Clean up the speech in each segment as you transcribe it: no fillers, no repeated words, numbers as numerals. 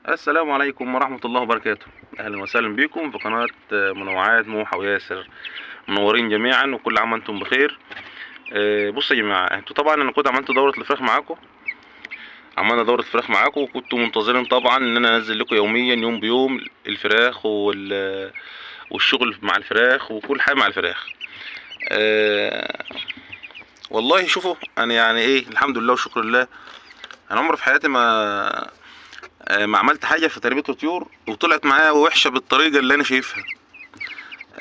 السلام عليكم ورحمة الله وبركاته. أهلا وسهلا بكم في قناة منوعات موحى وياسر. منورين جميعا وكل عام وانتم بخير. بصوا يا جماعة، انتوا طبعا انا كنت عملت دورة الفراخ معاكم. عملنا دورة فراخ معاكم وكنتوا منتظرين طبعا ان انا انزل لكم يوميا يوم بيوم الفراخ والشغل مع الفراخ وكل حاجة مع الفراخ. والله شوفوا انا يعني ايه، الحمد لله وشكر لله. انا عمري في حياتي ما عملت حاجه في تربيه الطيور وطلعت معايا وحشه بالطريقه اللي انا شايفها.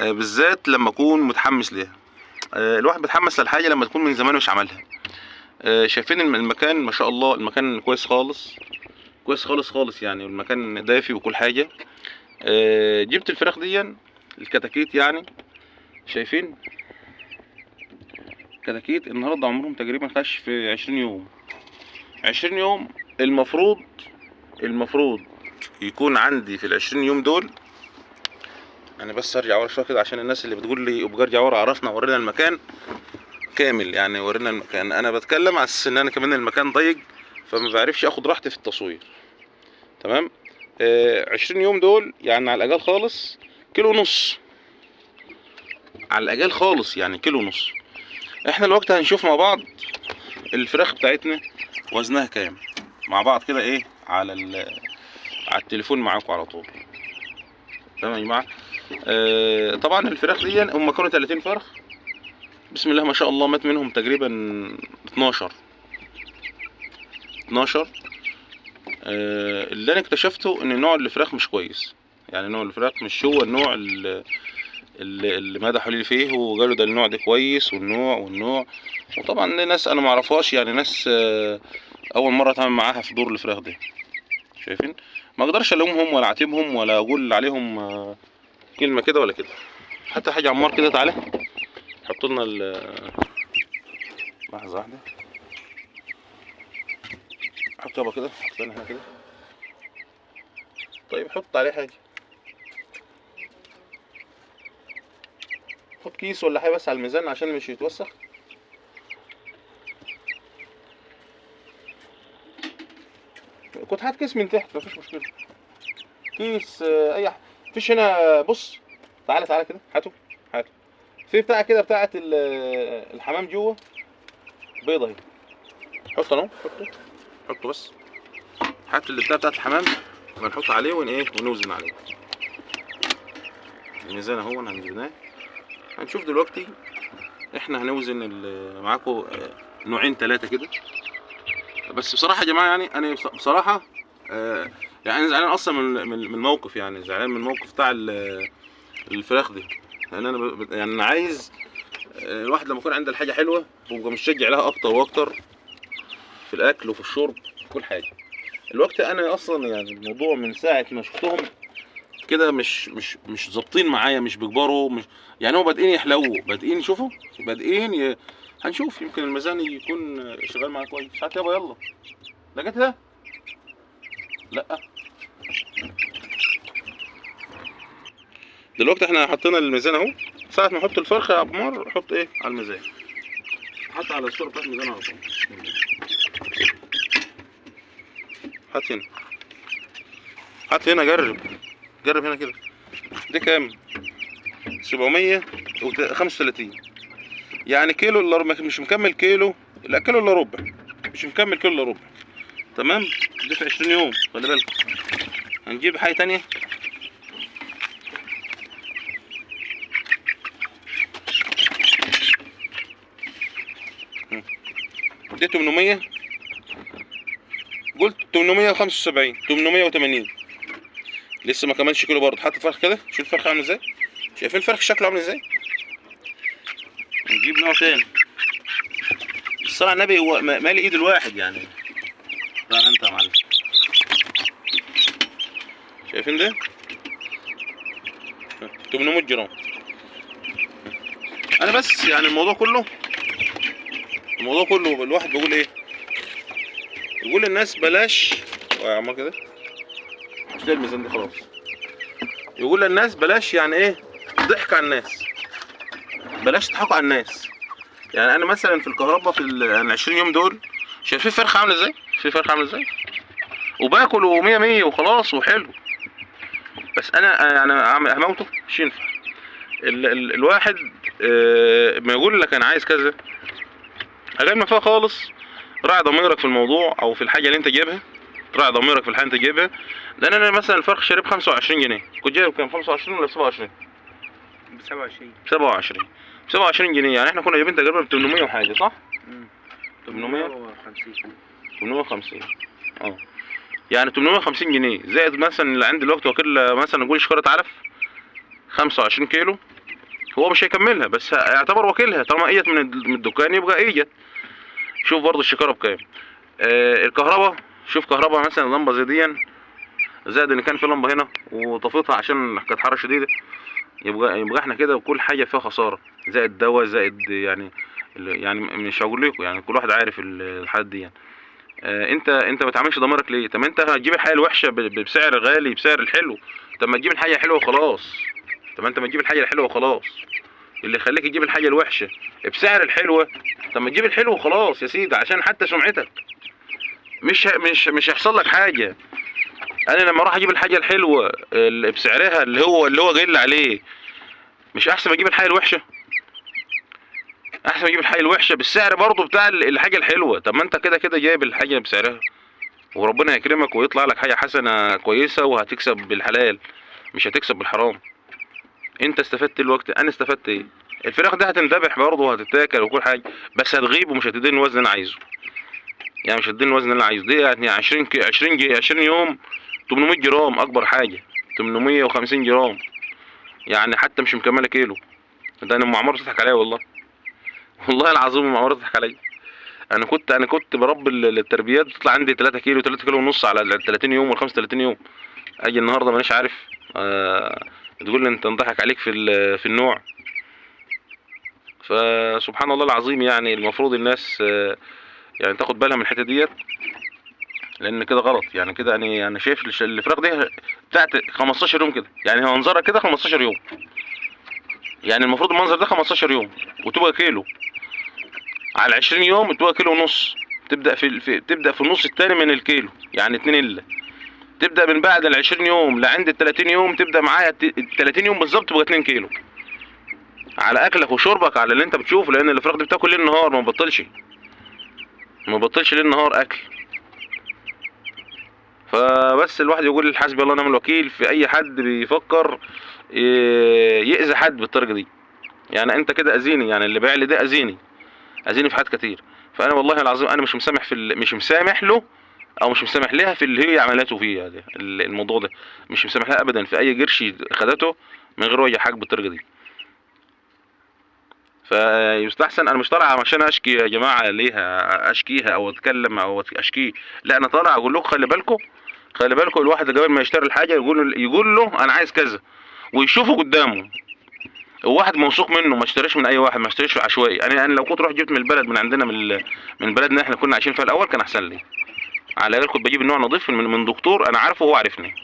بالذات لما اكون متحمس ليها. الواحد بيتحمس للحاجه لما تكون من زمان مش عملها. شايفين المكان ما شاء الله، المكان كويس خالص، كويس خالص خالص يعني، المكان دافي وكل حاجه. جبت الفراخ دي الكتاكيت يعني، شايفين كتاكيت النهارده عمرهم تقريبا خش في 20 يوم. 20 يوم المفروض يكون عندي في ال20 يوم دول. انا بس ارجع ورا شويه كده عشان الناس اللي بتقول لي ابقى ارجع ورا، عرفنا ورينا المكان كامل يعني، ورينا المكان. انا بتكلم على اساس ان انا كمان المكان ضيق فما بعرفش اخد راحتي في التصوير. تمام. 20 يوم دول يعني على الاقل خالص كيلو ونص، على الاقل خالص يعني كيلو ونص. احنا الوقت هنشوف مع بعض الفراخ بتاعتنا وزنها كام مع بعض كده، ايه على التليفون معاكم على طول. تمام يا جماعه. طبعا الفراخ دي هم كانوا 30 فرخ، بسم الله ما شاء الله، مات منهم تقريبا 12. اللي انا اكتشفته ان نوع الفراخ مش كويس، يعني نوع الفراخ مش هو النوع اللي مدحوا لي فيه وقالوا ده النوع ده كويس والنوع. وطبعا دي ناس انا ما اعرفهاش يعني، ناس اول مره اتعامل معاها في دور الفراخ دي. شايفين، ما اقدرش الومهم ولا اعاتبهم ولا اقول عليهم كلمه كده ولا كده. حتى حاجه عمار كده، تعالى حط لنا لحظه واحده، حط يابا كده، حط لنا هنا كده. طيب حط عليه حاجه، حط كيس ولا حاجه بس على الميزان عشان مش يتوسخ. كنت هات كيس من تحت مفيش مشكله، كيس اي حاجه. مفيش هنا، بص تعالى كده، هاته في بتاعه كده بتاعه الحمام جوه بيضه اهي. حط اهو، حطه بس، هات اللي بتاعه الحمام ونحط عليه ونوزن عليه. الميزان اهو هنجيبناه. هنشوف دلوقتي احنا هنوزن معاكم نوعين 3 كده. بس بصراحه يا جماعه يعني انا بصراحه يعني انا زعلان اصلا من الموقف، يعني زعلان من الموقف بتاع الفراخ دي، لان انا يعني انا عايز الواحد لما يكون عنده الحاجه حلوه بيبقى مشجع لها اكتر واكتر في الاكل وفي الشرب في كل حاجه. الوقت انا اصلا يعني الموضوع من ساعه ما شفتهم كده مش ظابطين معايا، مش بيكبروا، مش يعني هو بادئين يحلووا، بادئين شوفوا، هنشوف يمكن الميزان يكون شغال معايا كويس. هات يابا يلا، لقيتها؟ لا. دلوقتي احنا حطينا الميزان اهو، ساعة ما احط الفرخة يا ابو عمار حط ايه على الميزان، حط على الصورة بتاعت الميزان على طول. هات هنا، هات هنا، جرب هنا كده. دي كام؟ 735، يعني كيلو الا ربع، مش مكمل كيلو، لا كيلو الا ربع، مش مكمل كيلو الا ربع. تمام. دي في 20 يوم، خلي بالك. هنجيب حاجة تانية. دي 800، قلت 875 880، لسه ما كملش كيلو برضه. حط الفرخ كده، شوف الفرخ عامل ازاي، شايفين الفرخ شكله عامل ازاي. نجيب نوع تاني. الصلاة على النبي، هو مالي ايد الواحد يعني. طبعا انت يا معلم، شايفين ده 800 جرام. انا بس يعني الموضوع كله الواحد بيقول ايه، يقول للناس بلاش عمال كده، مش ده الميزان دي خلاص. يقول للناس بلاش يعني ايه، ضحك على الناس، بلاش تضحكوا على الناس. يعني انا مثلا في الكهرباء في ال 20 يوم دول، شايفين فرخه عامله ازاي، في فرخه عامله ازاي، وباكل ومية مية وخلاص وحلو. بس انا يعني هموته مش ينفع. الواحد ما يقول لك انا عايز كذا، غير ما فيها خالص. راعي ضميرك في الموضوع او في الحاجه اللي انت جايبها، راعي ضميرك في الحاجه اللي انت جايبها. لان انا مثلا الفرخ شارب 25 جنيه، كنت جايب كام 25 ولا 27؟ ب 27. 27 جنيه. يعني احنا كنا جايبين تقريبا ب 800 وحاجه صح؟ 850. 850 يعني 850 جنيه زائد مثلا اللي عندي دلوقتي واكل مثلا نقول شكاره علف 25 كيلو. هو مش هيكملها بس يعتبر واكلها، طالما اجت من الدكان يبقى اجت. شوف برضو الشكاره بكام. الكهرباء، شوف كهرباء مثلا لمبه زي دي، زائد ان كان في لمبه هنا وطفيتها عشان كانت حراره شديده، يبقى احنا كده وكل حاجه فيها خساره، زائد دواء، زائد يعني مش هقول لكم، يعني كل واحد عارف الحاجات دي يعني. انت ما تعملش ضميرك ليه؟ طب انت هتجيب الحاجه الوحشه بسعر غالي بسعر الحلو، طب ما تجيب الحاجه الحلوه وخلاص. طب انت ما تجيب الحاجه الحلوه وخلاص، اللي يخليك تجيب الحاجه الوحشه بسعر الحلوه، طب ما تجيب الحلو وخلاص يا سيدي عشان حتى سمعتك. مش هيحصل لك حاجه. انا لما اروح اجيب الحاجه الحلوه بسعرها اللي هو جاي لي عليه، مش احسن ما اجيب الحاجه الوحشه؟ احسن ما اجيب الحاجه الوحشه بالسعر برضه بتاع الحاجه الحلوه. طب ما انت كده جايب الحاجه بسعرها، وربنا يكرمك ويطلع لك حاجه حسنه كويسه وهتكسب بالحلال مش هتكسب بالحرام. انت استفدت الوقت، انا استفدت ايه؟ الفراخ دي هتندبح برضه وهتتاكل وكل حاجه، بس هتغيب ومش هتديني الوزن اللي انا عايزه. يعني مش هتديني الوزن اللي انا عايزه. دي يعني 20 يوم 800 جرام اكبر حاجه، 850 جرام، يعني حتى مش مكمله كيلو. ده انا ام عمار بتضحك عليا والله. والله العظيم ام عمار بتضحك عليا. انا كنت بربي التربيات بتطلع عندي 3 كيلو 3 كيلو ونص على ال 30 يوم وال 35 يوم. اجي النهارده مانيش عارف، تقول لي انت انضحك عليك في النوع. فسبحان الله العظيم، يعني المفروض الناس يعني تاخد بالها من الحته ديت، لان كده غلط. يعني كده انا شايف الفراخ دي بتاعت 15 يوم كده، يعني منظرها كده 15 يوم. يعني المفروض المنظر ده 15 يوم وتبقى كيلو، على 20 يوم تبقى كيلو ونص. تبدا في النص التاني من الكيلو، يعني 2 الا. تبدا من بعد ال 20 يوم لعند ال 30 يوم، تبدا معايا ال 30 يوم بالظبط تبقى 2 كيلو، على اكلك وشربك على اللي انت بتشوفه. لان الفراخ دي بتاكل ليل نهار، ما بتبطلش ليل نهار اكل. فبس الواحد يقول حسبي الله ونعم الوكيل في اي حد بيفكر يأذي حد بالطريقه دي. يعني انت كده اذيني، يعني اللي بايع لي ده اذيني في حاجات كتير. فانا والله العظيم انا مش مسامح مش مسامح له او مش مسامح لها في اللي هي عملته فيها ده. الموضوع ده مش مسامح لها ابدا في اي قرش خدته من غير وجه حق بالطريقه دي. فيستحسن، انا مش طالع عشان اشكي يا جماعه ليها، اشكيها او اتكلم او اشكيه، لا انا طالع اقول لكم خلي بالكم الواحد قبل ما يشتري الحاجه يقول له انا عايز كذا ويشوفه قدامه، وواحد موثوق منه. ما اشتريش من اي واحد، ما اشتريش عشوائي. انا لو كنت رحت جبت من البلد من عندنا من بلدنا احنا كنا عايشين فيها الاول كان احسن لي. على الاقل كنت بجيب النوع نظيف من دكتور انا عارفه وهو عارفني،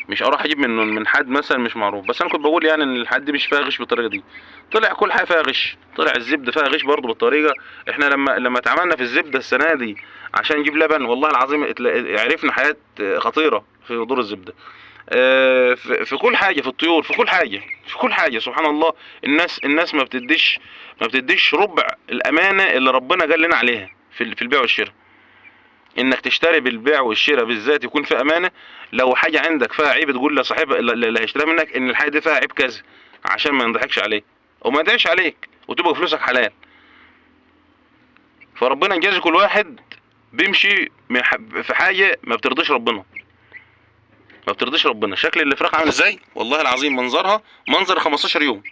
مش اروح اجيب من حد مثلا مش معروف. بس انا كنت بقول يعني ان الحد دي مش فيها غش بالطريقه دي. طلع كل حاجه فيها غش، طلع الزبده فيها غش برضه بالطريقه. احنا لما اتعاملنا في الزبده السنه دي عشان نجيب لبن، والله العظيم عرفنا حاجات خطيره في دور الزبده. في كل حاجه، في الطيور، في كل حاجه سبحان الله. الناس ما بتديش ربع الامانه اللي ربنا قال لنا عليها في البيع والشراء. انك تشتري بالبيع والشراء بالذات يكون في امانه. لو حاجه عندك فيها عيب تقول لصاحبها اللي هيشتريها منك ان الحاجه دي فيها عيب كذا، عشان ما ينضحكش عليه وما يضحكش عليك وتبقى فلوسك حلال. فربنا يجازي كل واحد بيمشي في حاجه ما بترضيش ربنا، شكل الفراخ عامل ازاي والله العظيم، منظر 15 يوم.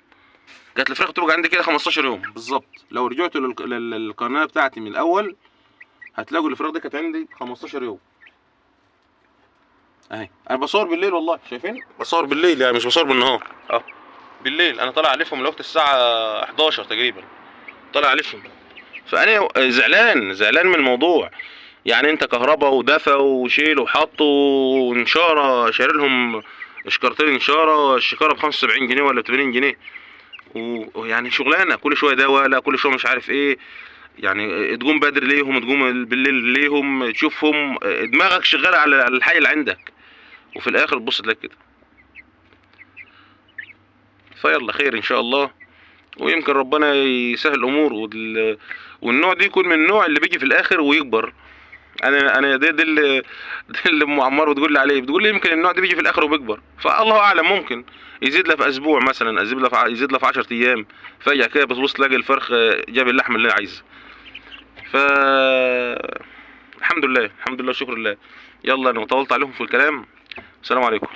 كانت الفراخ تبقى عندي كده 15 يوم بالظبط. لو رجعتوا للقناه بتاعتي من الاول هتلاقوا الفراخ دي كانت عندي 15 يوم اهي. انا بصور بالليل والله، شايفين؟ بصور بالليل يعني مش بصور بالنهار. بالليل انا طالع الفهم لوقت الساعه 11 تقريبا، طالع الفهم. فانا زعلان من الموضوع. يعني انت كهرباء ودفا وشيل وحط ونشاره، شاري لهم شكارتين نشاره، الشكاره ب 75 جنيه ولا ب 80 جنيه، ويعني شغلانه كل شويه دواء، لا كل شويه مش عارف ايه. يعني تقوم بدري ليهم، تقوم بالليل ليهم، تشوفهم، دماغك شغاله على الحي اللي عندك، وفي الاخر تبص تلاقي كده. فيلا خير ان شاء الله، ويمكن ربنا يسهل الامور، والنوع دي يكون من النوع اللي بيجي في الاخر ويكبر. انا ده اللي ام عمار بتقول لي عليه، بتقول لي يمكن النوع ده بيجي في الاخر وبيكبر، فالله اعلم، ممكن يزيد لها في اسبوع مثلا، يزيد لها في 10 ايام، فجاه كده بتبص تلاقي الفرخ جاب اللحم اللي انا عايزه. ف الحمد لله، الحمد لله، شكر لله. يلا انا طولت عليكم في الكلام. السلام عليكم.